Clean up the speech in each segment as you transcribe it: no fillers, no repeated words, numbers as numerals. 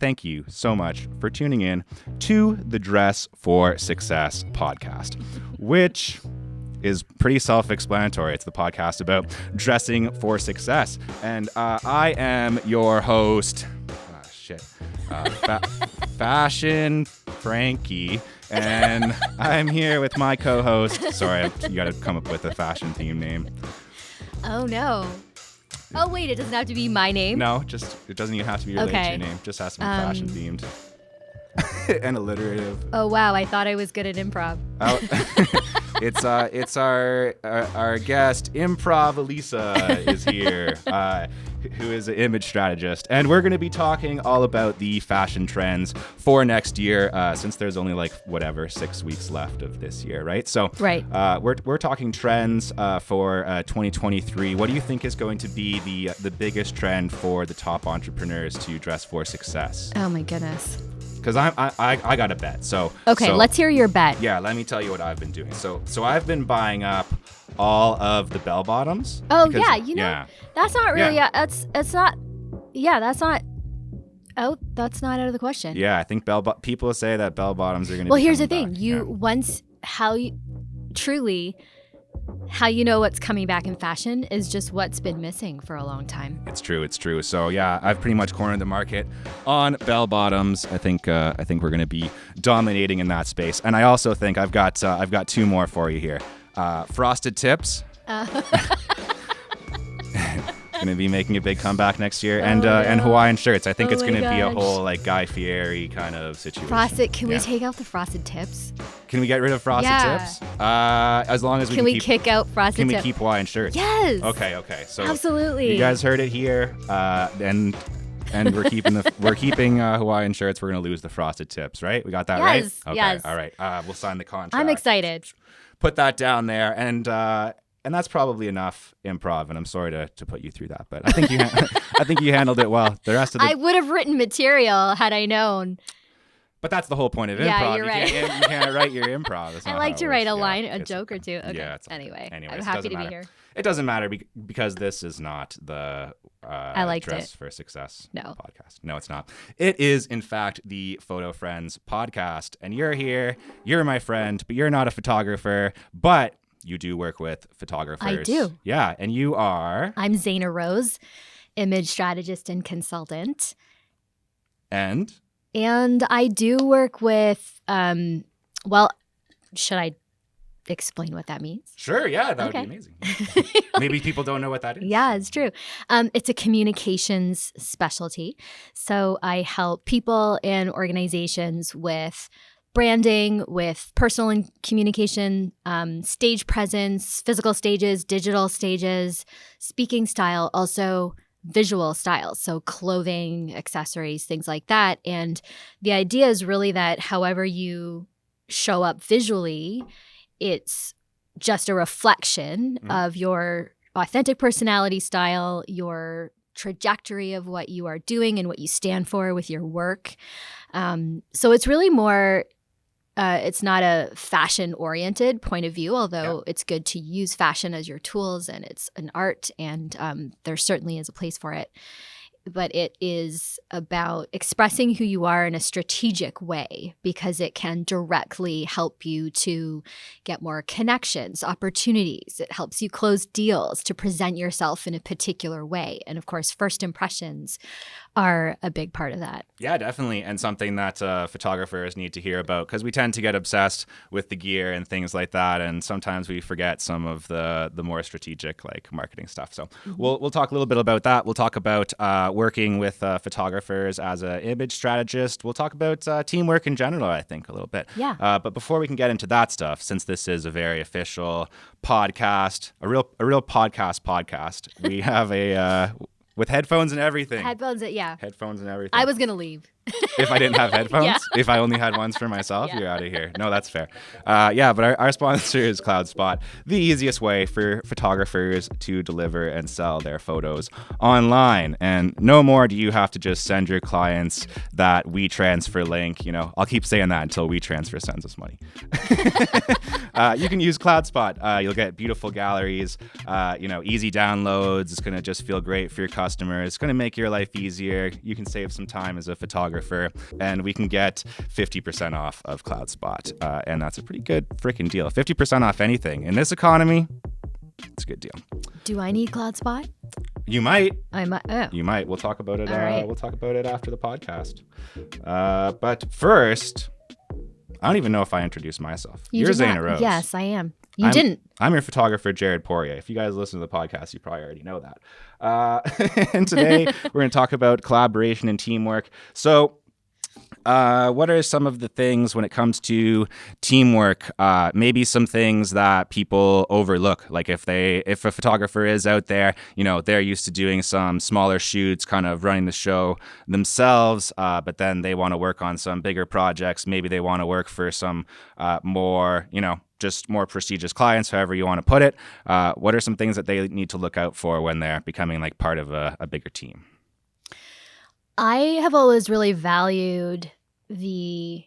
thank you so much for tuning in to the Dress for Success podcast, which is pretty self-explanatory. It's the podcast about dressing for success. And I am your host, Fashion Frankie, and I'm here with my co-host. Sorry, you got to come up with a fashion theme name. Oh, no. Oh, wait, it doesn't have to be my name? No, it doesn't even have to be related to your name. Just has to be fashion themed and alliterative. Oh, wow, I thought I was good at improv. Oh, it's our guest, Improv Elisa, is here, who is an image strategist. And we're going to be talking all about the fashion trends for next year, since there's only 6 weeks left of this year, right? So right. We're talking trends for 2023. What do you think is going to be the biggest trend for the top entrepreneurs to dress for success? Oh, my goodness. Because I got a bet. So let's hear your bet. Yeah, let me tell you what I've been doing. So I've been buying up all of the bell bottoms. Oh that's not really. That's not out of the question. Yeah, I think people say that bell bottoms are going to. Well, here's the thing. How you know what's coming back in fashion is just what's been missing for a long time. It's true. So yeah, I've pretty much cornered the market on bell bottoms. I think we're going to be dominating in that space. And I also think I've got two more for you here. Frosted tips. Going to be making a big comeback next year, and Hawaiian shirts. I think it's going to be a whole Guy Fieri kind of situation. Can we take out the frosted tips? Can we get rid of frosted tips? As long as we can kick out frosted tips? Can we keep Hawaiian shirts? Yes. Okay. So absolutely. You guys heard it here, and we're keeping Hawaiian shirts. We're going to lose the frosted tips, right? We got that right? Okay. Yes. All right. We'll sign the contract. I'm excited. Put that down there, and that's probably enough improv, and I'm sorry to put you through that, but I think you handled it well. The rest of I would have written material had I known. But that's the whole point of improv. Yeah, you're right. You can't write your improv. I like to write a joke or two. Okay. Yeah, anyway, anyways, I'm happy to be here. It doesn't matter because this is not the Dress for Success podcast. No, it's not. It is, in fact, the Photo Friends podcast, and you're here. You're my friend, but you're not a photographer, but you do work with photographers. I do. Yeah, and you are? I'm Zayna Rose, image strategist and consultant. And I do work with, should I explain what that means? Sure, yeah, that would be amazing. Maybe people don't know what that is. Yeah, it's true. It's a communications specialty. So I help people and organizations with branding, with personal communication, stage presence, physical stages, digital stages, speaking style, also visual styles, so clothing, accessories, things like that. And the idea is really that however you show up visually, it's just a reflection of your authentic personality style, your trajectory of what you are doing and what you stand for with your work. So it's really more it's not a fashion-oriented point of view, although it's good to use fashion as your tools, and it's an art, and there certainly is a place for it. But it is about expressing who you are in a strategic way, because it can directly help you to get more connections, opportunities. It helps you close deals, to present yourself in a particular way. And of course, first impressions are a big part of that. Yeah, definitely. And something that photographers need to hear about, because we tend to get obsessed with the gear and things like that. And sometimes we forget some of the more strategic marketing stuff. So we'll talk a little bit about that. We'll talk about working with photographers as an image strategist. We'll talk about teamwork in general, I think, a little bit. Yeah. But before we can get into that stuff, since this is a very official podcast, a real podcast, we have a with headphones and everything. Headphones and everything. I was going to leave. If I didn't have headphones? Yeah. If I only had ones for myself? You're out of here. No, that's fair. But our sponsor is CloudSpot, the easiest way for photographers to deliver and sell their photos online. And no more do you have to just send your clients that WeTransfer link. I'll keep saying that until WeTransfer sends us money. You can use CloudSpot. You'll get beautiful galleries, easy downloads. It's going to just feel great for your customers. It's going to make your life easier. You can save some time as a photographer photographer, and we can get 50% off of CloudSpot. And that's a pretty good freaking deal. 50% off anything in this economy. It's a good deal. Do I need CloudSpot? You might. I might. Oh. You might. We'll talk about it. Right. We'll talk about it after the podcast. But first, I don't even know if I introduced myself. You're Zayna Rose. Yes, I am. You didn't. I'm your photographer, Jared Poirier. If you guys listen to the podcast, you probably already know that. And today we're going to talk about collaboration and teamwork. So, what are some of the things when it comes to teamwork? Maybe some things that people overlook. Like if a photographer is out there, they're used to doing some smaller shoots, kind of running the show themselves, but then they want to work on some bigger projects. Maybe they want to work for some more, just more prestigious clients, however you want to put it. What are some things that they need to look out for when they're becoming like part of a bigger team? I have always really valued the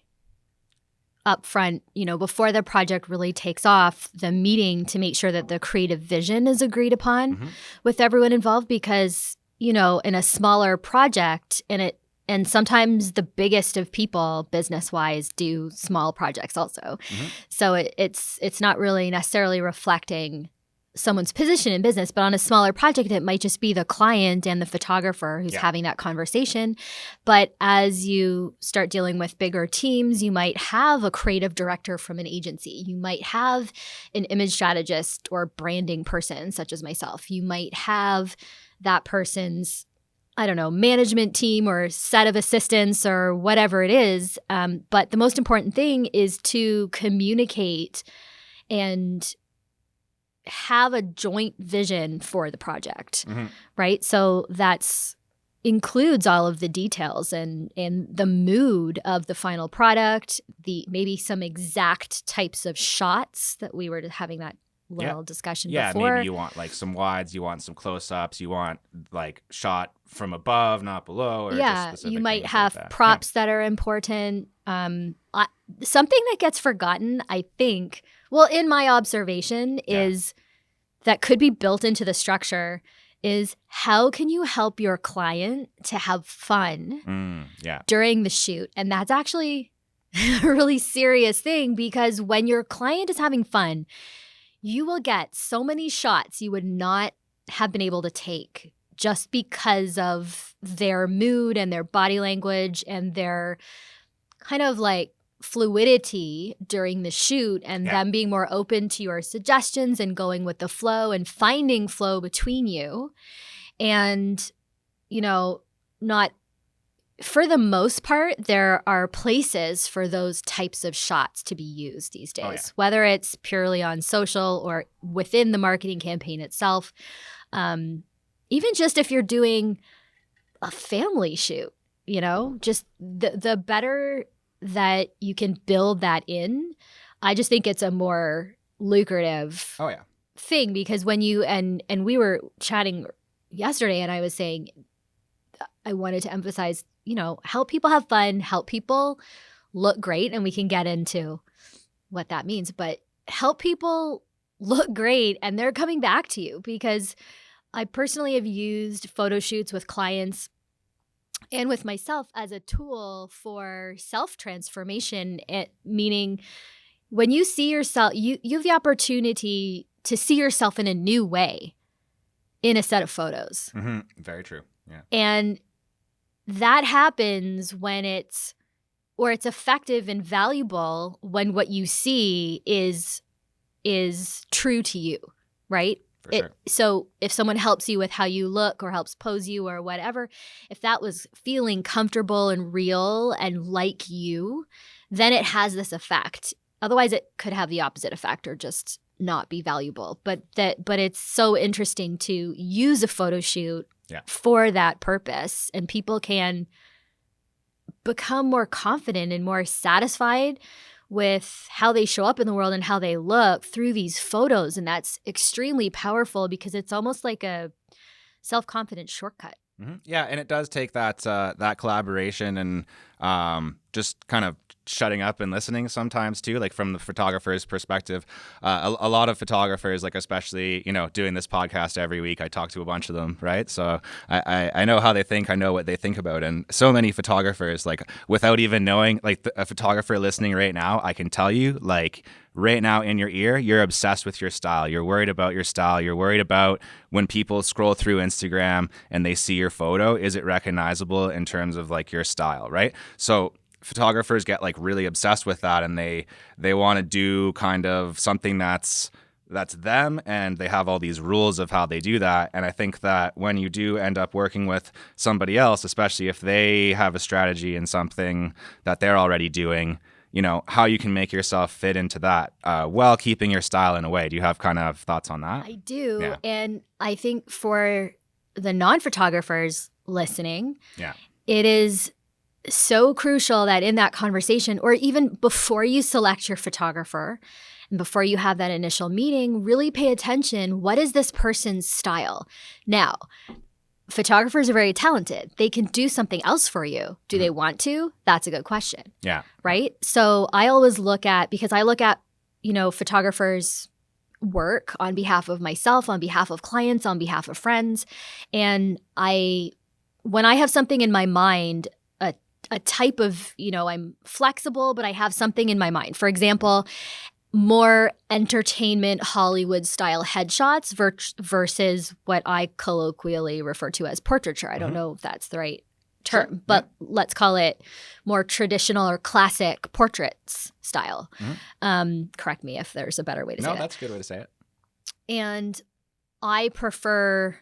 upfront, before the project really takes off, the meeting to make sure that the creative vision is agreed upon with everyone involved, because, in a smaller project, and sometimes the biggest of people business-wise do small projects also. So it's not really necessarily reflecting someone's position in business, but on a smaller project, it might just be the client and the photographer who's having that conversation. But as you start dealing with bigger teams, you might have a creative director from an agency. You might have an image strategist or branding person, such as myself. You might have that person's, management team or set of assistants or whatever it is. But the most important thing is to communicate and have a joint vision for the project, right? So that's includes all of the details and the mood of the final product, maybe some exact types of shots that we were having that little discussion before. Yeah, maybe you want like some wides, you want some close-ups, you want like shot from above, not below. Or just you might have props that are important. Something that gets forgotten, I think, in my observation is that could be built into the structure is how can you help your client to have fun during the shoot? And that's actually a really serious thing, because when your client is having fun, you will get so many shots you would not have been able to take just because of their mood and their body language and their kind of like fluidity during the shoot, and them being more open to your suggestions and going with the flow and finding flow between you. And, not for the most part, there are places for those types of shots to be used these days, whether it's purely on social or within the marketing campaign itself. Even just if you're doing a family shoot, just the better that you can build that in, I just think it's a more lucrative thing, because when you and we were chatting yesterday and I was saying I wanted to emphasize, help people have fun, help people look great, and we can get into what that means, but help people look great and they're coming back to you, because I personally have used photo shoots with clients and with myself as a tool for self-transformation, meaning when you see yourself, you have the opportunity to see yourself in a new way in a set of photos. Very true. Yeah. And that happens when it's effective and valuable when what you see is true to you, right? Sure. So if someone helps you with how you look or helps pose you or whatever, if that was feeling comfortable and real and like you, then it has this effect. Otherwise, it could have the opposite effect or just not be valuable. But it's so interesting to use a photo shoot for that purpose, and people can become more confident and more satisfied with how they show up in the world and how they look through these photos. And that's extremely powerful, because it's almost like a self-confidence shortcut. Yeah, and it does take that collaboration and just kind of shutting up and listening sometimes too, like from the photographer's perspective. A lot of photographers, like especially, doing this podcast every week, I talk to a bunch of them, right? So I know how they think, I know what they think about. And so many photographers, like without even knowing, like a photographer listening right now, I can tell you, like right now in your ear, you're obsessed with your style. You're worried about your style. You're worried about when people scroll through Instagram and they see your photo, is it recognizable in terms of like your style, right? So photographers get like really obsessed with that, and they want to do kind of something that's them, and they have all these rules of how they do that. And I think that when you do end up working with somebody else, especially if they have a strategy in something that they're already doing, how you can make yourself fit into that while keeping your style in a way. Do you have kind of thoughts on that? I do. Yeah. And I think for the non-photographers listening, yeah, it is so crucial that in that conversation, or even before you select your photographer and before you have that initial meeting, really pay attention. What is this person's style? Now, photographers are very talented. They can do something else for you. Do they want to? That's a good question. Yeah. Right? So I always look at, because I look at, photographers' work on behalf of myself, on behalf of clients, on behalf of friends. And when I have something in my mind, a type of, I'm flexible, but I have something in my mind. For example, more entertainment Hollywood style headshots versus what I colloquially refer to as portraiture. I don't know if that's the right term, but let's call it more traditional or classic portraits style. Correct me if there's a better way to say it. No, that's a good way to say it. And I prefer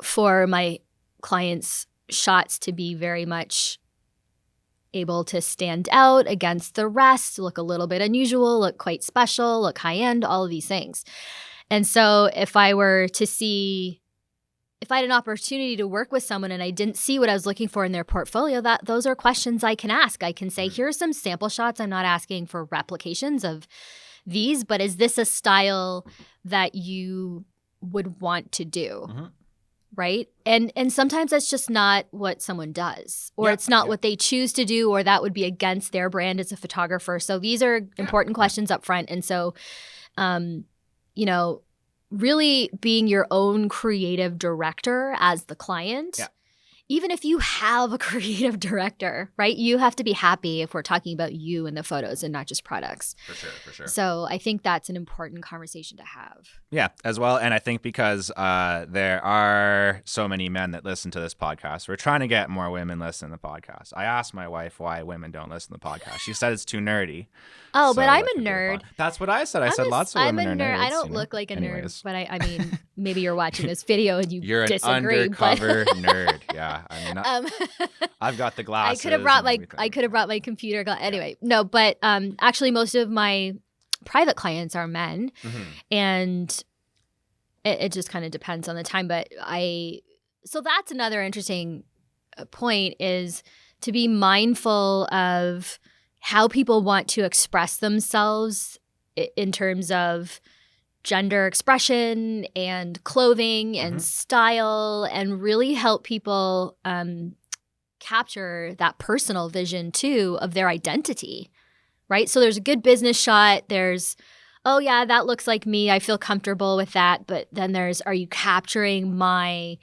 for my clients' shots to be very much able to stand out against the rest, look a little bit unusual, look quite special, look high end, all of these things. And so if I had an opportunity to work with someone and I didn't see what I was looking for in their portfolio, those are questions I can ask. I can say, here are some sample shots. I'm not asking for replications of these, but is this a style that you would want to do? Right? And sometimes that's just not what someone does, or it's not what they choose to do, or that would be against their brand as a photographer. So these are important questions up front. And so, really being your own creative director as the client, even if you have a creative director, right? You have to be happy if we're talking about you and the photos and not just products. For sure. So I think that's an important conversation to have. Yeah, as well. And I think because there are so many men that listen to this podcast, we're trying to get more women listening to the podcast. I asked my wife why women don't listen to the podcast. She said it's too nerdy. Oh, but I'm a nerd. That's what I said. I said lots of women are nerds. I don't look like a nerd, but I mean, maybe you're watching this video and you're disagree. You're an undercover nerd. Yeah. I mean, I've got the glasses. I could have brought my computer. Anyway, no, but actually, most of my private clients are men, and it just kind of depends on the time. But so that's another interesting point, is to be mindful of how people want to express themselves in terms of gender expression and clothing and style, and really help people capture that personal vision too of their identity, right? So there's a good business shot. There's, oh yeah, that looks like me. I feel comfortable with that. But then are you capturing my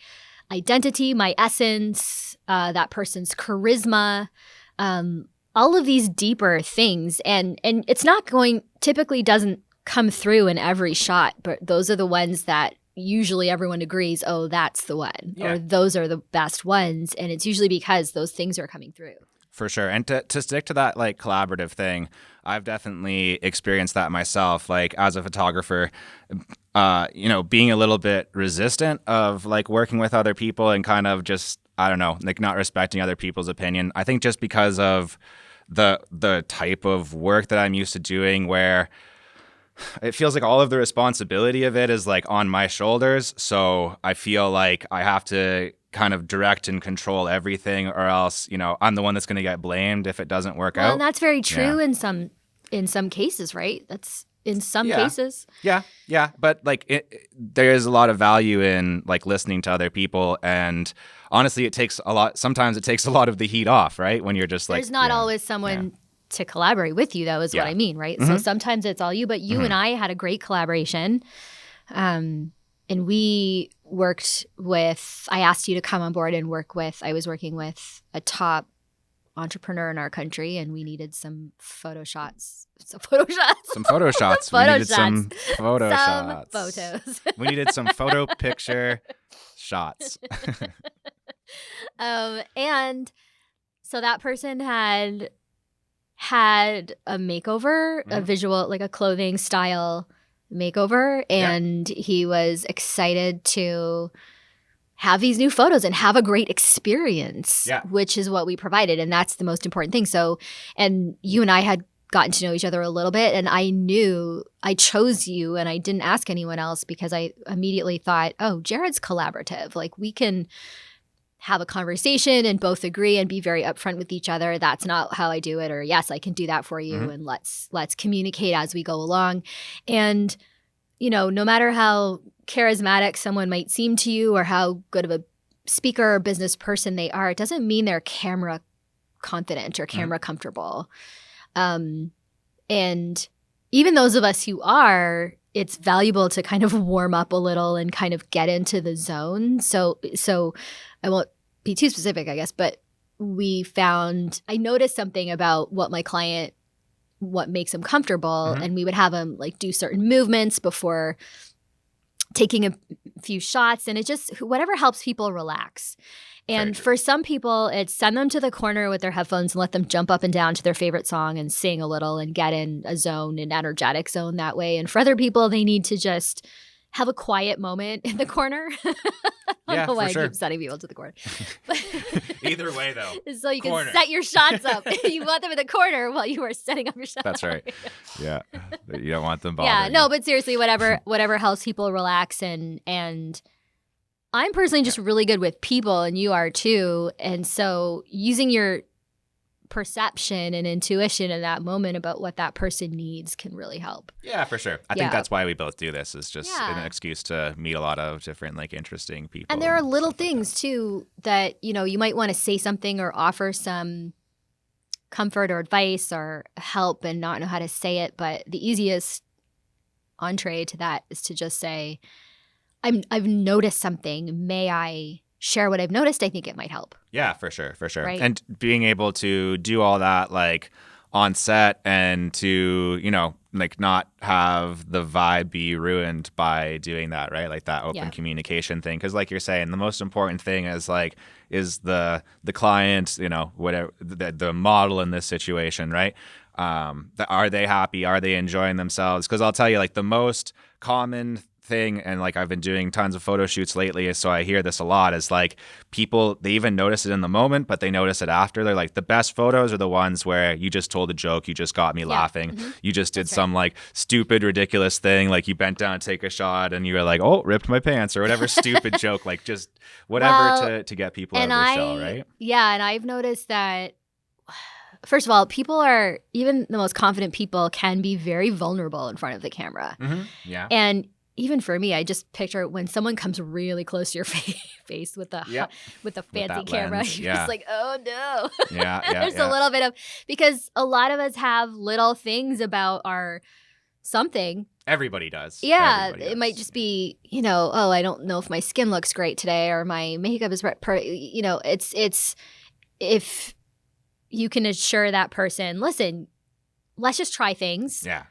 identity, my essence, that person's charisma, all of these deeper things. And it's typically doesn't come through in every shot, but those are the ones that usually everyone agrees, oh, that's the one, or those are the best ones. And it's usually because those things are coming through. For sure. And to stick to that like collaborative thing, I've definitely experienced that myself. Like as a photographer, being a little bit resistant of like working with other people and kind of just, I don't know, like not respecting other people's opinion. I think just because of the type of work that I'm used to doing, where it feels like all of the responsibility of it is like on my shoulders. So I feel like I have to kind of direct and control everything, or else, I'm the one that's going to get blamed if it doesn't work out. And that's very true in some cases, right? That's in some cases. Yeah. But like there is a lot of value in like listening to other people, and honestly, sometimes it takes a lot of the heat off, right? When you're just like, there's not always someone to collaborate with you, though, is what I mean, right? So sometimes it's all you, but you and I had a great collaboration. And we worked with, I asked you to come on board and I was working with a top entrepreneur in our country, and we needed some photo shots. Some photo shots. Some photo shots. We needed some photo shots. Photos. We needed some photo picture shots. And so that person had a makeover, a visual, like a clothing style makeover, and he was excited to have these new photos and have a great experience, which is what we provided. And that's the most important thing. So, and you and I had gotten to know each other a little bit, and I knew I chose you and I didn't ask anyone else because I immediately thought, oh, Jared's collaborative. Like, we can have a conversation and both agree and be very upfront with each other. That's not how I do it. Or yes, I can do that for you. And let's communicate as we go along. And, you know, no matter how charismatic someone might seem to you or how good of a speaker or business person they are, it doesn't mean they're camera confident or camera comfortable. And even those of us who are, it's valuable to kind of warm up a little and kind of get into the zone. So I won't be too specific, I guess, but I noticed something about what makes him comfortable, and we would have him like do certain movements before taking a few shots, and it just, whatever helps people relax. And for some people, it's send them to the corner with their headphones and let them jump up and down to their favorite song and sing a little and get in a zone, an energetic zone that way. And for other people, they need to just have a quiet moment in the corner. I don't know why I keep sending people to the corner. Either way, though. So you can set your shots up. You want them in the corner while you are setting up your shots. That's right. Yeah. You don't want them bothering. Yeah, no, but seriously, whatever helps people relax. And I'm personally just really good with people, and you are too. And so using your perception and intuition in that moment about what that person needs can really help. Yeah, for sure. I think that's why we both do this, is just an excuse to meet a lot of different, like, interesting people. And there are little things too that, you know, you might want to say something or offer some comfort or advice or help and not know how to say it. But the easiest entree to that is to just say, I've noticed something. May I share what I've noticed? I think it might help. Yeah, for sure. Right? And being able to do all that, like, on set, and to, you know, like, not have the vibe be ruined by doing that, right? Like that open communication thing. Because like you're saying, the most important thing is the client, you know, whatever, the model in this situation, right? Are they happy? Are they enjoying themselves? Because I'll tell you, like, the most common thing, and like I've been doing tons of photo shoots lately, so I hear this a lot, is like, people, they even notice it in the moment, but they notice it after. They're like, the best photos are the ones where you just told a joke, you just got me laughing, you just did some like stupid, ridiculous thing, like you bent down to take a shot and you were like, oh, ripped my pants, or whatever stupid joke, like just whatever to get people out of their shell, right? Yeah, and I've noticed that, first of all, even the most confident people can be very vulnerable in front of the camera. Yeah. And even for me, I just picture when someone comes really close to your face with the fancy camera, you're just like, oh no. There's a little bit of, because a lot of us have little things about our something. Everybody does. Yeah. It might just be, you know, oh, I don't know if my skin looks great today, or my makeup is you know, it's if you can assure that person, listen, let's just try things. Yeah.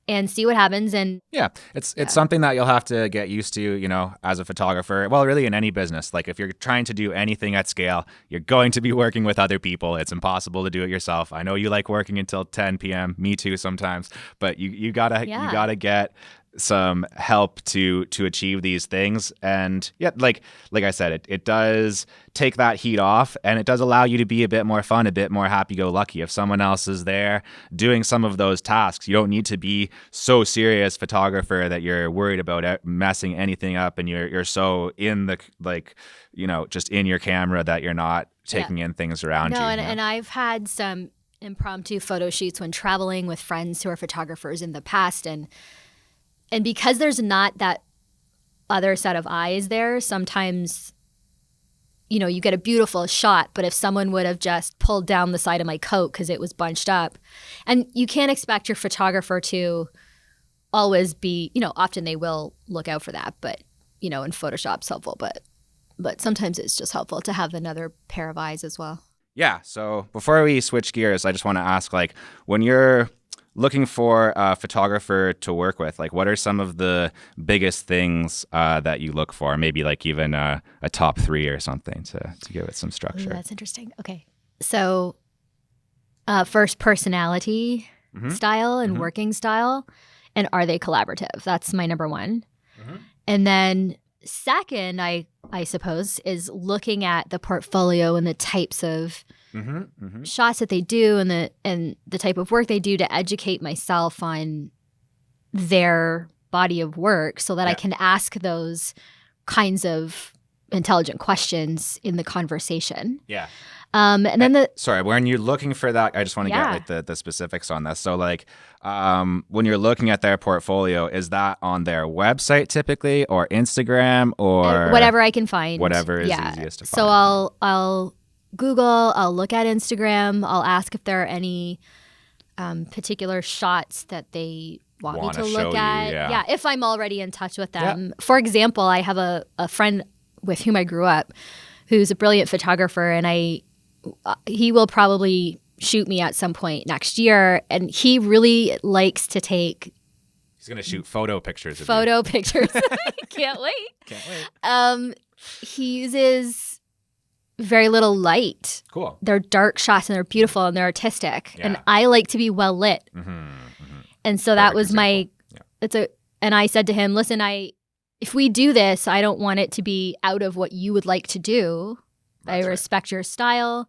And see what happens. And it's something that you'll have to get used to, you know, as a photographer. Well, really in any business. Like, if you're trying to do anything at scale, you're going to be working with other people. It's impossible to do it yourself. I know you like working until 10 p.m. Me too sometimes. But you gotta get some help to achieve these things. And like I said, it does take that heat off, and it does allow you to be a bit more fun, a bit more happy-go-lucky. If someone else is there doing some of those tasks, you don't need to be so serious photographer that you're worried about messing anything up, and you're so in the, like, you know, just in your camera that you're not taking in things around you. And I've had some impromptu photo shoots when traveling with friends who are photographers in the past, and because there's not that other set of eyes there, sometimes you get a beautiful shot, but if someone would have just pulled down the side of my coat because it was bunched up, and you can't expect your photographer to always be, often they will look out for that, but, in Photoshop's helpful, but sometimes it's just helpful to have another pair of eyes as well. Yeah. So before we switch gears, I just want to ask, like, when you're looking for a photographer to work with, like, what are some of the biggest things that you look for? Maybe like even a top 3 or something to give it some structure. Ooh, that's interesting. Okay. So first, personality, style and working style. And are they collaborative? That's my number one. And then second, I suppose, is looking at the portfolio and the types of shots that they do and the type of work they do to educate myself on their body of work so that I can ask those kinds of intelligent questions in the conversation. Yeah. And then sorry, when you're looking for that, I just want to get like the specifics on this. So like when you're looking at their portfolio, is that on their website typically or Instagram or whatever I can find? Whatever is easiest to find. So I'll Google, I'll look at Instagram, I'll ask if there are any particular shots that they want me to look at. Yeah, if I'm already in touch with them. Yeah. For example, I have a friend with whom I grew up who's a brilliant photographer, and he will probably shoot me at some point next year, and he really likes to take. He's gonna shoot photo pictures. Pictures. Can't wait. He uses very little light. Cool. They're dark shots and they're beautiful and they're artistic, and I like to be well lit. And so that was my. And I said to him, "Listen, if we do this, I don't want it to be out of what you would like to do. I respect your style.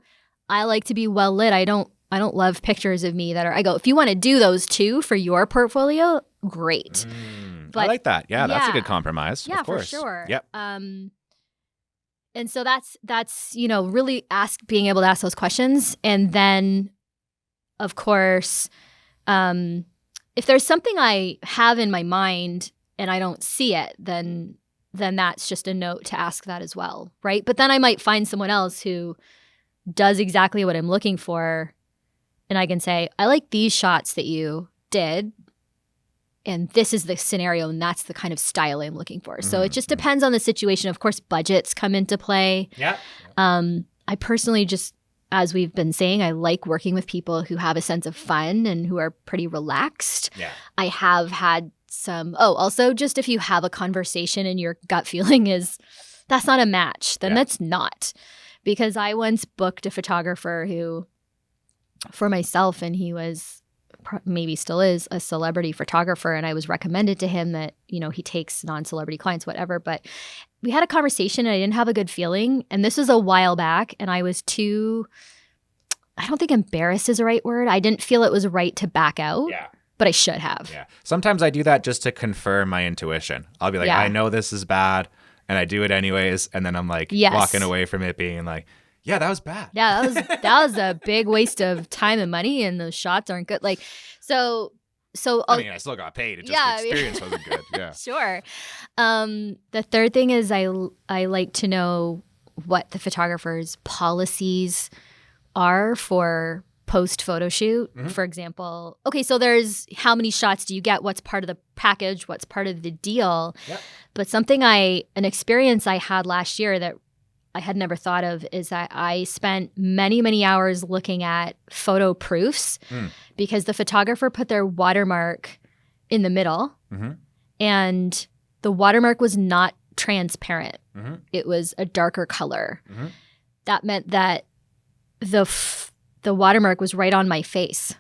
I like to be well lit. I don't love pictures of me that are. I go, if you want to do those too for your portfolio, great. But, I like that. Yeah, that's a good compromise. Yeah, of course. For sure. Yep. And so that's really being able to ask those questions, and then, of course, if there's something I have in my mind and I don't see it, then that's just a note to ask that as well, right? But then I might find someone else who does exactly what I'm looking for, and I can say, I like these shots that you did, and this is the scenario, and that's the kind of style I'm looking for. So it just depends on the situation. Of course, budgets come into play. Yeah. I personally just, as we've been saying, I like working with people who have a sense of fun and who are pretty relaxed. Yeah. I have had also just if you have a conversation and your gut feeling is that's not a match, then that's not. Because I once booked a photographer who, for myself, and he was, maybe still is, a celebrity photographer, and I was recommended to him that, he takes non-celebrity clients, whatever, but we had a conversation and I didn't have a good feeling, and this was a while back, and I was I don't think embarrassed is the right word. I didn't feel it was right to back out. Yeah. But I should have. Yeah. Sometimes I do that just to confirm my intuition. I'll be like, I know this is bad, and I do it anyways, and then I'm like walking away from it being like, yeah, that was bad. Yeah, that was a big waste of time and money, and those shots aren't good. Like, so. I mean, I still got paid. It just the experience wasn't good. Yeah. Sure. The third thing is I like to know what the photographer's policies are for post photo shoot. For example, okay, so there's how many shots do you get? What's part of the package? What's part of the deal? Yep. But an experience I had last year that I had never thought of is that I spent many, many hours looking at photo proofs because the photographer put their watermark in the middle and the watermark was not transparent. It was a darker color. That meant that the watermark was right on my face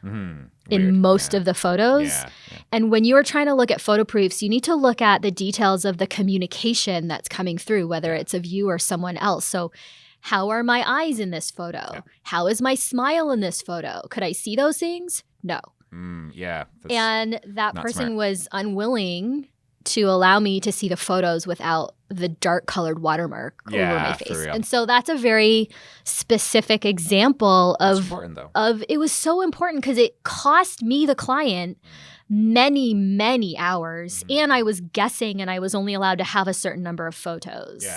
in most of the photos. Yeah. And when you are trying to look at photo proofs, you need to look at the details of the communication that's coming through, whether it's of you or someone else. So how are my eyes in this photo? Yeah. How is my smile in this photo? Could I see those things? No. And that person was unwilling to allow me to see the photos without the dark colored watermark over my face. And so that's a very specific example of it was so important because it cost me, the client, many, many hours, and I was guessing and I was only allowed to have a certain number of photos.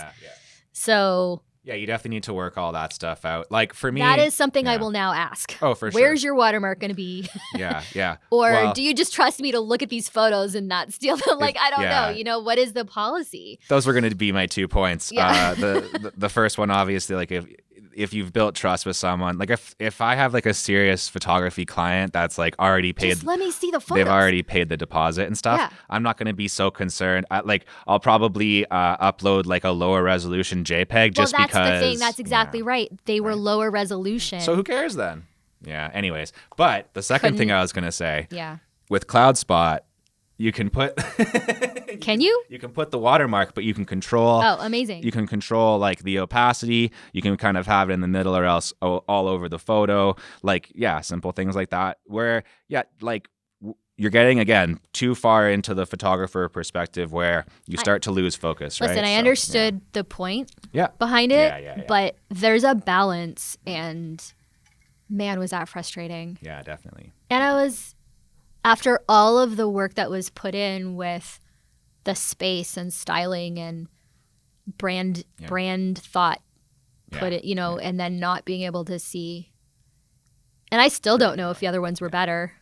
So Yeah, you definitely need to work all that stuff out. Like for me, that is something I yeah. will now ask. Oh, for sure. Where's your watermark going to be? Yeah. Or Well, do you just trust me to look at these photos and not steal them? Like, I don't know. You know, what is the policy? Those were going to be my 2 points. Yeah. The first one, obviously, like if you've built trust with someone, like if I have like a serious photography client that's like already paid, just let me see the photos. They've already paid the deposit and stuff. Yeah. I'm not going to be so concerned. I'll probably upload like a lower resolution JPEG just because. Well, that's the thing. That's exactly right. They were lower resolution. So who cares then? Yeah. Anyways, but the second thing I was going to say. Yeah. With CloudSpot, you can put. Can you? You can put the watermark, but you can control. Oh, amazing. You can control like the opacity. You can kind of have it in the middle or else all over the photo. Like, yeah, simple things like that. Where, yeah, like you're getting, again, too far into the photographer perspective where you start to lose focus, right? Listen, I understood the point behind it, yeah. But there's a balance, and man, was that frustrating. Yeah, definitely. And I was, after all of the work that was put in with the space and styling and brand thought put it, you know, and then not being able to see. And I still don't know if the other ones were better.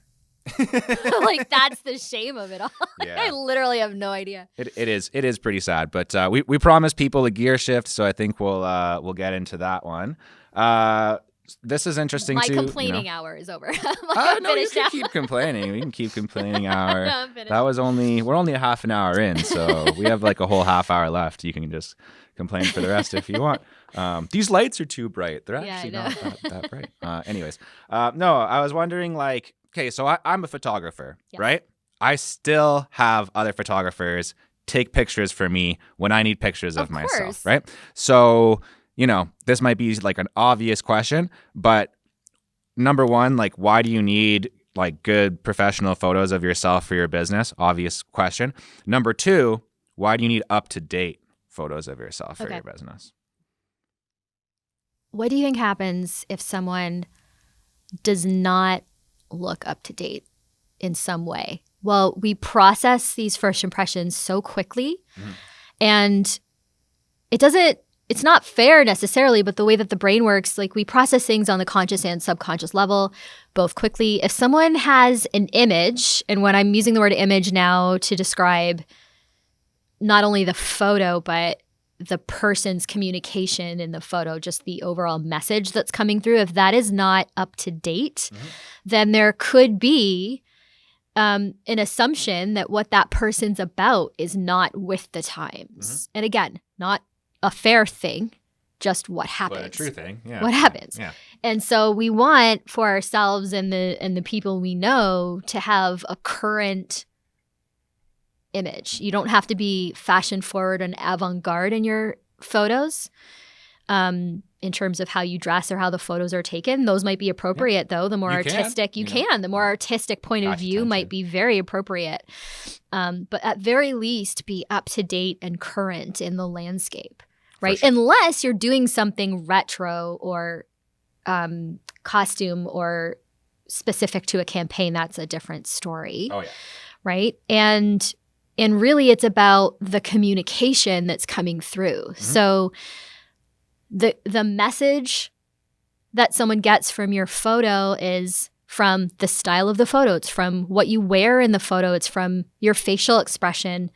Like, that's the shame of it all. I literally have no idea. It is pretty sad, but we promised people a gear shift, so I think we'll get into that one. This is interesting too. My complaining hour is over. No, you can keep complaining. We can keep complaining hour. No, I'm finished. We're only a half an hour in, so we have like a whole half hour left. You can just complain for the rest if you want. These lights are too bright. They're actually not that bright. Anyways, no, I was wondering, like, okay, so I'm a photographer, right? I still have other photographers take pictures for me when I need pictures of myself, right? So, you know, this might be like an obvious question, but number one, like, why do you need like good professional photos of yourself for your business? Obvious question. Number two, why do you need up-to-date photos of yourself for your business? What do you think happens if someone does not look up to date in some way? Well, we process these first impressions so quickly, and it's not fair necessarily, but the way that the brain works, like, we process things on the conscious and subconscious level both quickly. If someone has an image, and when I'm using the word image now to describe not only the photo, but the person's communication in the photo, just the overall message that's coming through, if that is not up to date, then there could be an assumption that what that person's about is not with the times. And again, not a fair thing, just what happens. But a true thing, What happens. Yeah. And so we want for ourselves and the people we know to have a current image. You don't have to be fashion forward and avant-garde in your photos in terms of how you dress or how the photos are taken. Those might be appropriate, though. The more artistic you can. The more artistic point of view might be very appropriate. But at very least, be up to date and current in the landscape, right? Sure. Unless you're doing something retro or costume or specific to a campaign, that's a different story. Oh, yeah. Right? And really, it's about the communication that's coming through. So the message that someone gets from your photo is from the style of the photo. It's from what you wear in the photo. It's from your facial expression,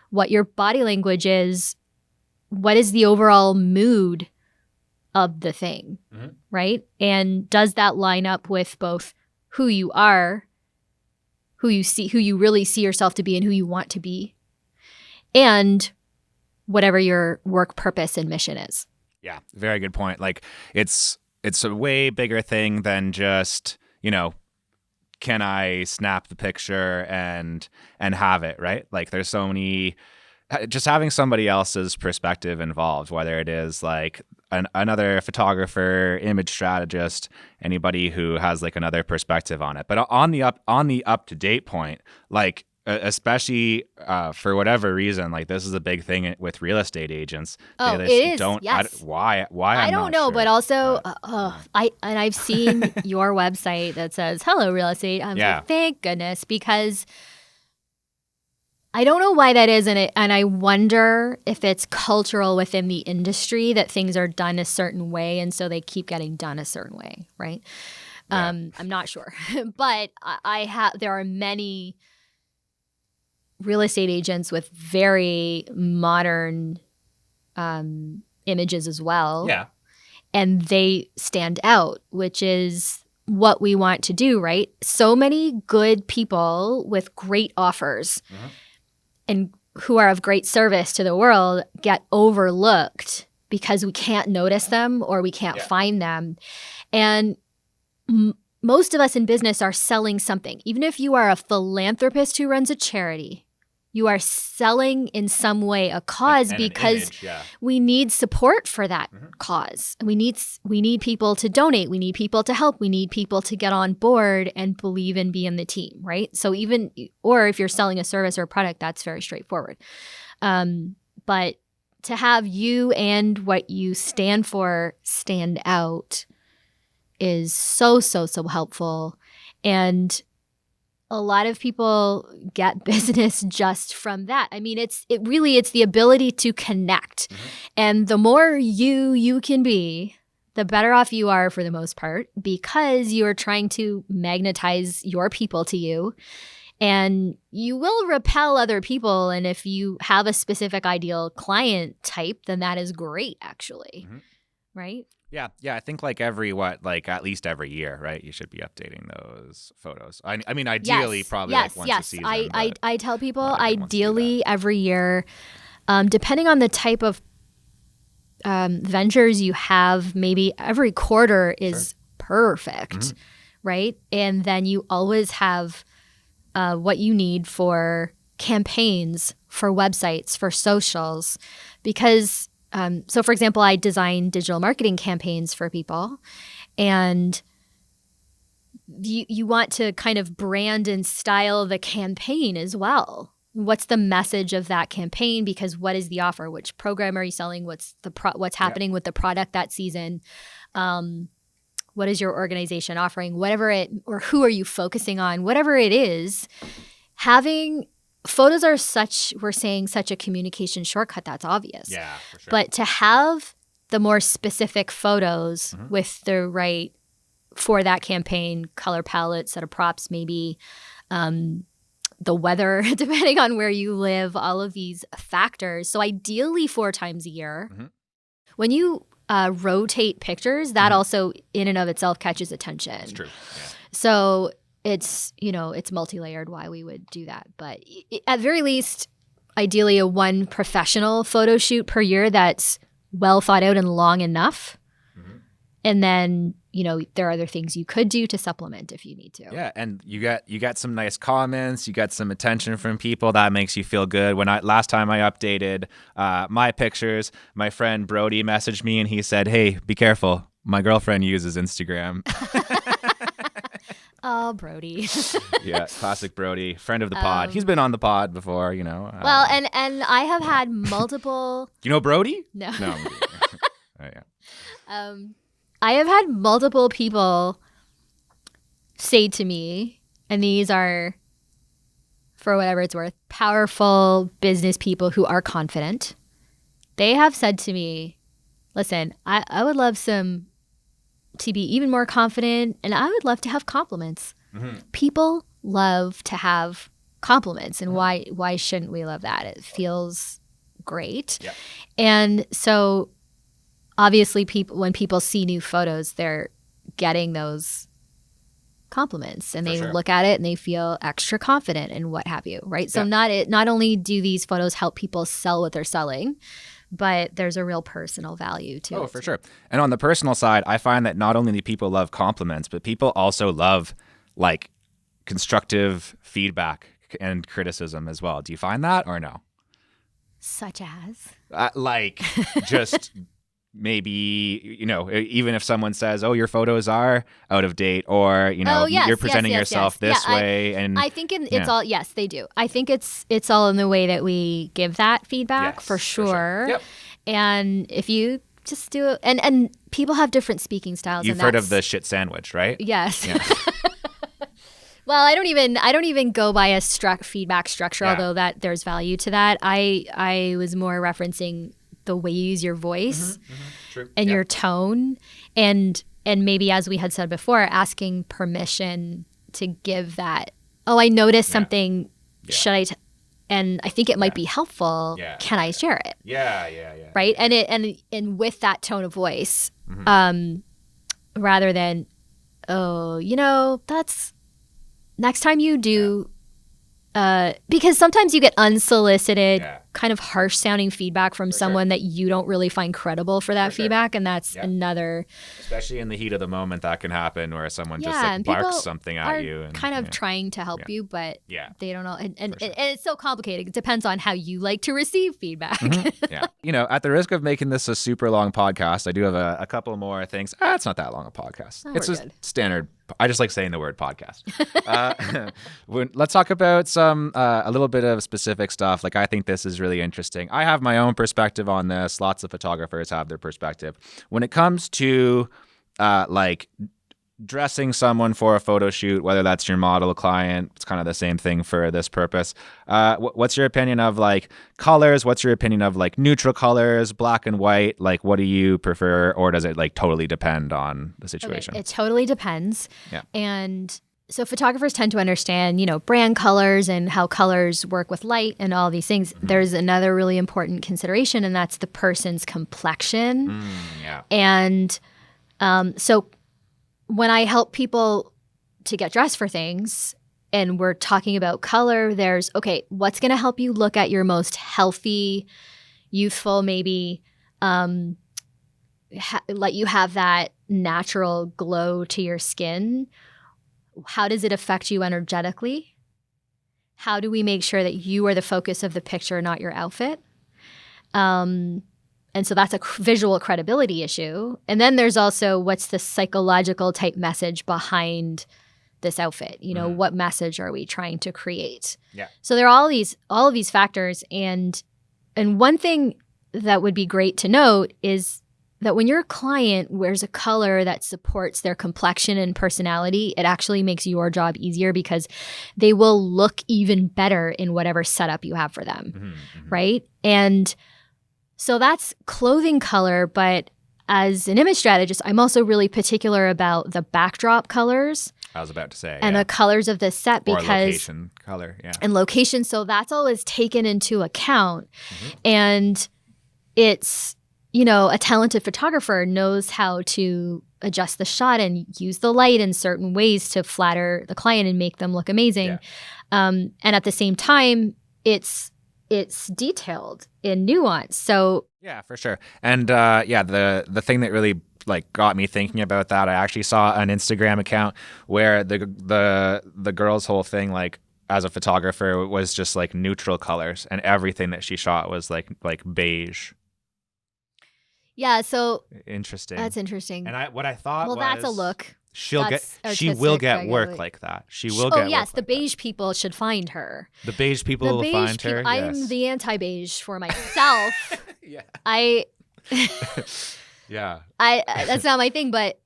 what your body language is, what is the overall mood of the thing, right? And does that line up with both who you are, who you really see yourself to be, and who you want to be, and whatever your work purpose and mission is? Yeah, very good point. Like, it's a way bigger thing than just, you know, can I snap the picture and have it, right? Like, there's so many, just having somebody else's perspective involved, whether it is like another photographer, image strategist, anybody who has like another perspective on it. But on the up to date point, like, especially for whatever reason, like, this is a big thing with real estate agents. Oh, it is. Yes. Why? I don't know, but also, I've seen your website that says "Hello, real estate." I'm like, thank goodness, because I don't know why that is, and I wonder if it's cultural within the industry that things are done a certain way, and so they keep getting done a certain way, right? Yeah. I'm not sure, but there are many real estate agents with very modern images as well. Yeah. And they stand out, which is what we want to do, right? So many good people with great offers and who are of great service to the world get overlooked because we can't notice them or we can't find them. And most of us in business are selling something. Even if you are a philanthropist who runs a charity, you are selling in some way a cause because we need support for that cause. We need people to donate. We need people to help. We need people to get on board and believe and be in the team, right? So or if you're selling a service or a product, that's very straightforward. But to have you and what you stand for stand out is so, so, so helpful. And a lot of people get business just from that. I mean, it's the ability to connect. And the more you can be, the better off you are for the most part, because you are trying to magnetize your people to you. And you will repel other people. And if you have a specific ideal client type, then that is great, actually. Right? Yeah. I think at least every year, right? You should be updating those photos. I mean, ideally, probably once a season. I tell people ideally every year, depending on the type of ventures you have, maybe every quarter is perfect, right? And then you always have what you need for campaigns, for websites, for socials, because so for example, I design digital marketing campaigns for people, and you want to kind of brand and style the campaign as well. What's the message of that campaign? Because what is the offer? Which program are you selling? What's happening with the product that season? What is your organization offering? Or who are you focusing on? Whatever it is, having photos are such a communication shortcut. That's obvious. Yeah, for sure. But to have the more specific photos with the right, for that campaign, color palette, set of props, maybe the weather, depending on where you live, all of these factors. So ideally 4 times a year. When you rotate pictures, that also in and of itself catches attention. That's true. Yeah. So it's multi-layered why we would do that. But at very least, ideally a one professional photo shoot per year that's well thought out and long enough. And then, there are other things you could do to supplement if you need to. Yeah, and you got some nice comments, you got some attention from people. That makes you feel good. Last time I updated my pictures, my friend Brody messaged me and he said, "Hey, be careful. My girlfriend uses Instagram." Oh, Brody. Yeah, classic Brody, friend of the pod. He's been on the pod before, Well, and I have had multiple. You know Brody? No. No. Oh, yeah. I have had multiple people say to me, and these are, for whatever it's worth, powerful business people who are confident. They have said to me, "Listen, I would love to be even more confident, and I would love to have compliments." People love to have compliments, and why shouldn't we love that? It feels great. Yeah. And so obviously when people see new photos, they're getting those compliments, and they look at it and they feel extra confident and what have you, right? So not only do these photos help people sell what they're selling, but there's a real personal value to it. Oh, for sure. And on the personal side, I find that not only do people love compliments, but people also love constructive feedback and criticism as well. Do you find that or no? Such as? Just maybe, even if someone says, "Oh, your photos are out of date," or, you're presenting yourself this way. And I think it's all, yes, they do. I think it's all in the way that we give that feedback, for sure. Yep. And if you just do it, and people have different speaking styles. You've heard of the shit sandwich, right? Yes. Yeah. Well, I don't even go by a feedback structure, although that there's value to that. I was more referencing the way you use your voice and your tone, and maybe, as we had said before, asking permission to give that. Oh, I noticed something. Should I? And I think it might be helpful. Yeah. Can I share it? Yeah. Right, and with that tone of voice, rather than, oh, that's. Next time you do, because sometimes you get unsolicited, kind of harsh sounding feedback from someone that you don't really find credible for that feedback. And that's another. Especially in the heat of the moment, that can happen where someone just like barks something at you. And kind of trying to help you, but they don't know. And it's so complicated. It depends on how you like to receive feedback. At the risk of making this a super long podcast, I do have a couple more things. It's not that long a podcast. It's just standard. I just like saying the word podcast. Let's talk about a little bit of specific stuff. Like, I think this is really interesting. I have my own perspective on this. Lots of photographers have their perspective. When it comes to like dressing someone for a photo shoot, whether that's your model client, it's kind of the same thing for this purpose. What's your opinion of like colors? What's your opinion of like neutral colors, black and white? Like, what do you prefer, or does it like totally depend on the situation? Okay, it totally depends. Yeah. And so photographers tend to understand, brand colors and how colors work with light and all these things. There's another really important consideration, and that's the person's complexion. And so when I help people to get dressed for things and we're talking about color, there's, okay, what's going to help you look at your most healthy, youthful, maybe let you have that natural glow to your skin? How does it affect you energetically? How do we make sure that you are the focus of the picture, not your outfit? And so that's a visual credibility issue. And then there's also, what's the psychological type message behind this outfit? What message are we trying to create? Yeah. So there are all of these factors. And one thing that would be great to note is that when your client wears a color that supports their complexion and personality, it actually makes your job easier because they will look even better in whatever setup you have for them, right? And so that's clothing color, but as an image strategist, I'm also really particular about the backdrop colors. I was about to say. And the colors of the set, because location color, and location. So that's always taken into account. And it's, a talented photographer knows how to adjust the shot and use the light in certain ways to flatter the client and make them look amazing. And at the same time, it's detailed in nuance. So yeah, for sure. And the thing that really like got me thinking about that, I actually saw an Instagram account where the girl's whole thing, like as a photographer, was just like neutral colors, and everything that she shot was like beige. Yeah, so interesting. That's interesting. And what I thought was, that's a look. She will get work like that. She will get. Oh yes, the like beige people should find her. The beige people will find her. I'm the anti-beige for myself. Yeah. That's not my thing, but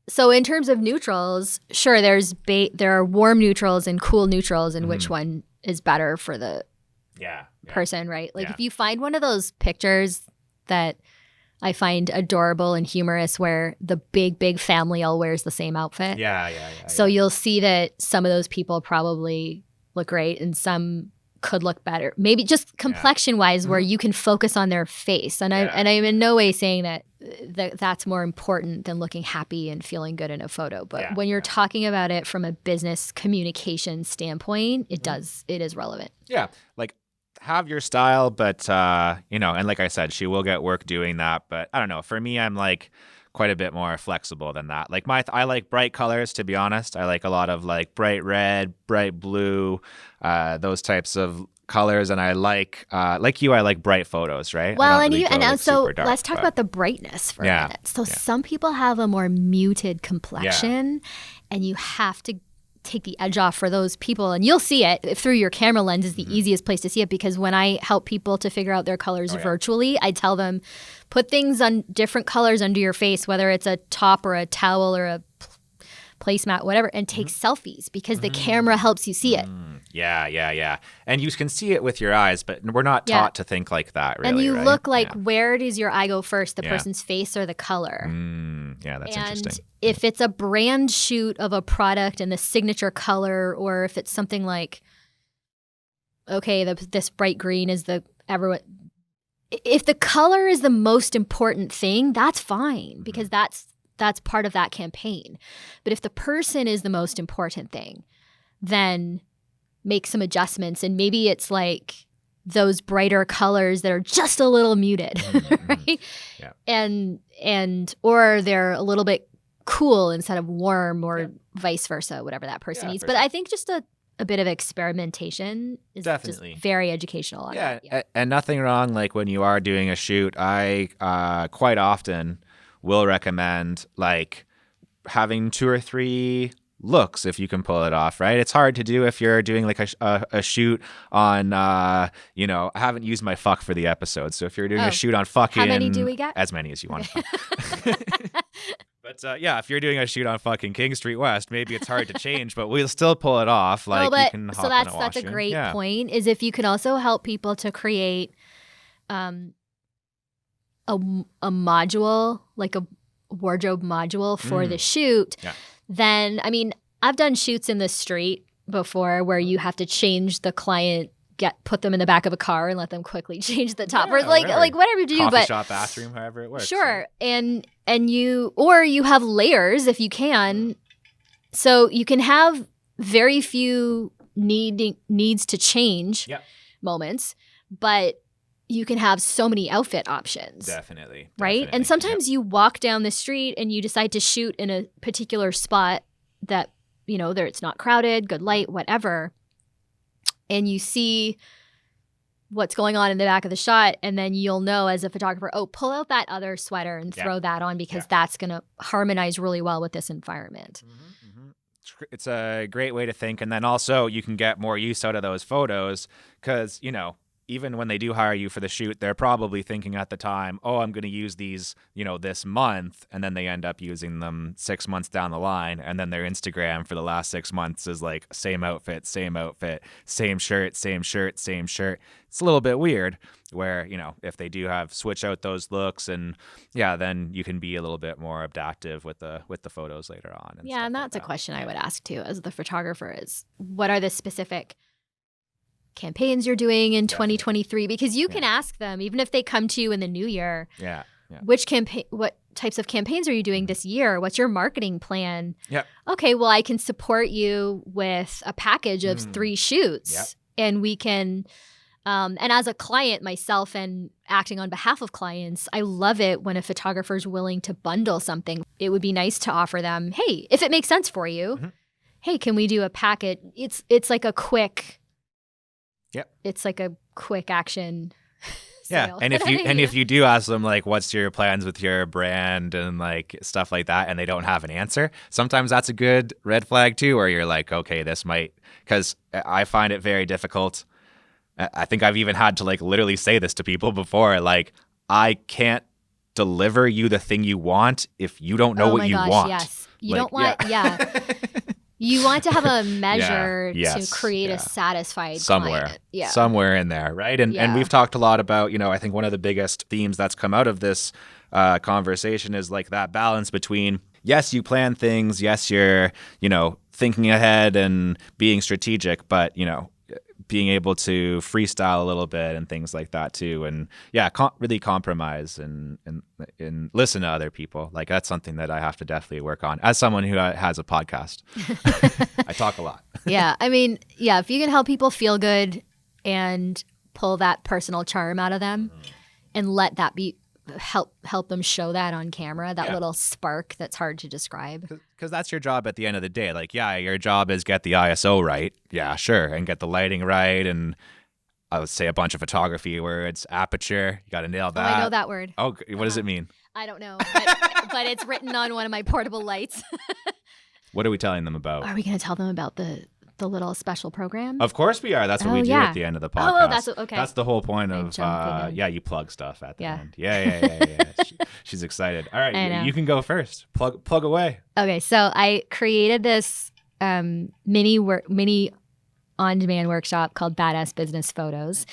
so in terms of neutrals, sure, there are warm neutrals and cool neutrals, and which one is better for the person, right? Like if you find one of those pictures that I find adorable and humorous where the big family all wears the same outfit. So you'll see that some of those people probably look great and some could look better. Maybe just complexion wise, where you can focus on their face. And I'm in no way saying that's more important than looking happy and feeling good in a photo. But when you're talking about it from a business communication standpoint, it is relevant. Yeah. Like, have your style, but and like I said, she will get work doing that. But I don't know. For me, I'm like quite a bit more flexible than that. Like I like bright colors, to be honest. I like a lot of like bright red, bright blue, those types of colors, and I like you, I like bright photos, right? Well, so let's talk about the brightness for a minute. So some people have a more muted complexion, and you have to take the edge off for those people, and you'll see it through your camera lens is the easiest place to see it, because when I help people to figure out their colors virtually, I tell them put things on different colors under your face, whether it's a top or a towel or a placemat, whatever, and take selfies because the camera helps you see it. Yeah. And you can see it with your eyes, but we're not taught to think like that, really. And you right? look like, where does your eye go first, the person's face or the color? Yeah, that's interesting. And if it's a brand shoot of a product and the signature color, or if it's something like, okay, this bright green is if the color is the most important thing, that's fine because that's part of that campaign. But if the person is the most important thing, then make some adjustments. And maybe it's like those brighter colors that are just a little muted, right? Yeah. And or they're a little bit cool instead of warm, or vice versa, whatever that person needs. But I think just a bit of experimentation is definitely just very educational on that. Yeah. And nothing wrong, like when you are doing a shoot, I quite often will recommend like having 2 or 3 looks if you can pull it off, right? It's hard to do if you're doing like a shoot on, I haven't used my fuck for the episode. So if you're doing a shoot on fucking... How many do we get? As many as you want. But if you're doing a shoot on fucking King Street West, maybe it's hard to change, but we'll still pull it off. Like you can hop in a that's a great point, is if you can also help people to create a module, like a wardrobe module for the shoot, then, I mean, I've done shoots in the street before where you have to change the client, put them in the back of a car and let them quickly change the top, or like whatever you do. Coffee but shop, bathroom, however it works. Sure, right? and you have layers if you can, so you can have very few needs to change moments, but you can have so many outfit options. Definitely. Right? And sometimes you walk down the street and you decide to shoot in a particular spot that, there it's not crowded, good light, whatever. And you see what's going on in the back of the shot, and then you'll know as a photographer, pull out that other sweater and throw that on because that's going to harmonize really well with this environment. It's a great way to think. And then also you can get more use out of those photos because, even when they do hire you for the shoot, they're probably thinking at the time, I'm going to use these, this month. And then they end up using them 6 months down the line. And then their Instagram for the last 6 months is like same outfit, same shirt, same shirt, same shirt. It's a little bit weird where, if they do have switch out those looks and then you can be a little bit more adaptive with the photos later on. And that's a question I would ask too as the photographer is, what are the specific campaigns you're doing in 2023, because you can ask them, even if they come to you in the new year, what types of campaigns are you doing this year? What's your marketing plan? Okay, well, I can support you with a package of 3 shoots, and we can and as a client myself and acting on behalf of clients, I love it when a photographer is willing to bundle something. It would be nice to offer them, hey, if it makes sense for you, hey, can we do a packet? It's like a quick it's like a quick action sale. And if you do ask them like, what's your plans with your brand and like stuff like that, and they don't have an answer, sometimes that's a good red flag too, where you're like, okay, this might, because I find it very difficult. I think I've even had to like literally say this to people before, like, I can't deliver you the thing you want if you don't know what you want. Yes. You don't want You want to have a measure to create a satisfied client. Somewhere in there, right? And we've talked a lot about, I think one of the biggest themes that's come out of this conversation is like that balance between, yes, you plan things, yes, you're, thinking ahead and being strategic, but, being able to freestyle a little bit and things like that too. And really compromise and listen to other people. Like that's something that I have to definitely work on as someone who has a podcast. I talk a lot. I mean, if you can help people feel good and pull that personal charm out of them and let that be, help them show that on camera, that little spark that's hard to describe. Because that's your job at the end of the day. Like, your job is get the ISO right. Yeah, sure. And get the lighting right. And I would say a bunch of photography words, aperture. You got to nail that. I know that word. Oh, what does it mean? I don't know. But it's written on one of my portable lights. What are we telling them about? Are we going to tell them about the the little special program? Of course we are. That's what we do at the end of the podcast. Oh, that's okay. That's the whole point of you plug stuff at the end. Yeah. She's excited. All right, you can go first. Plug away. Okay, so I created this mini on-demand workshop called Badass Business Photos,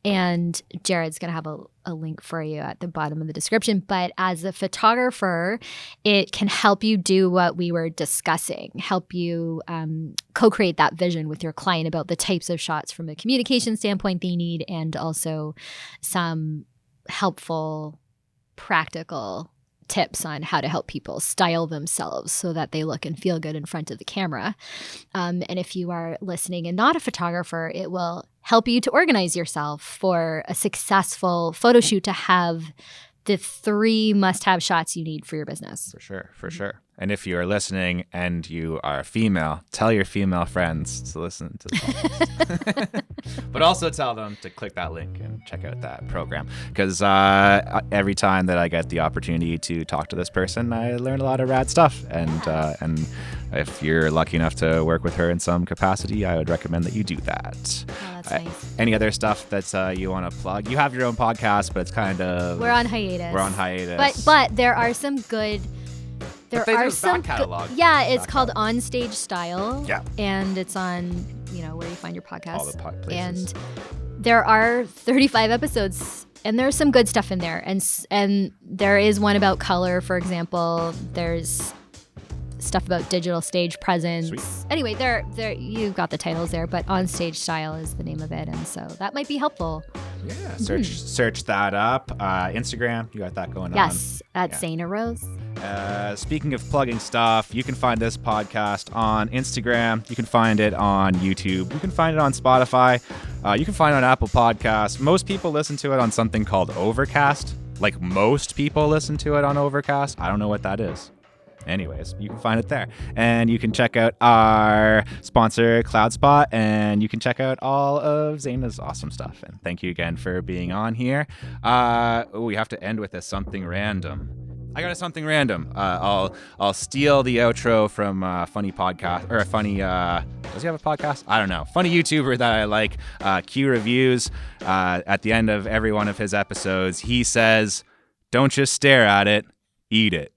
and Jared's going to have a link for you at the bottom of the description. But as a photographer, it can help you do what we were discussing, help you co-create that vision with your client about the types of shots from a communication standpoint they need, and also some helpful, practical tips on how to help people style themselves so that they look and feel good in front of the camera. And if you are listening and not a photographer, it will help you to organize yourself for a successful photo shoot, to have the 3 must-have shots you need for your business. For sure. And if you are listening and you are female, tell your female friends to listen to the podcast. But also tell them to click that link and check out that program. Because every time that I get the opportunity to talk to this person, I learn a lot of rad stuff. And if you're lucky enough to work with her in some capacity, I would recommend that you do that. Oh, that's nice. Any other stuff that you want to plug? You have your own podcast, but it's kind of... We're on hiatus. But there are some good... There are some catalog. It's called On Stage Style. Yeah. And it's on, where you find your podcast. All the places. And there are 35 episodes, and there's some good stuff in there. And there is one about color, for example. There's stuff about digital stage presence. Sweet. Anyway, there you've got the titles there, but On Stage Style is the name of it, and so that might be helpful. Yeah, search that up. Instagram, you got that going on. Yes, at Zayna Rose. Speaking of plugging stuff, you can find this podcast on Instagram. You can find it on YouTube. You can find it on Spotify. You can find it on Apple Podcasts. Most people listen to it on something called Overcast. Like, most people listen to it on Overcast. I don't know what that is. Anyways, you can find it there. And you can check out our sponsor, CloudSpot, and you can check out all of Zayna's awesome stuff. And thank you again for being on here. We have to end with something random. I got something random. I'll steal the outro from a funny podcast, or a funny, does he have a podcast? I don't know. Funny YouTuber that I like, Q Reviews. At the end of every one of his episodes, he says, "Don't just stare at it, eat it."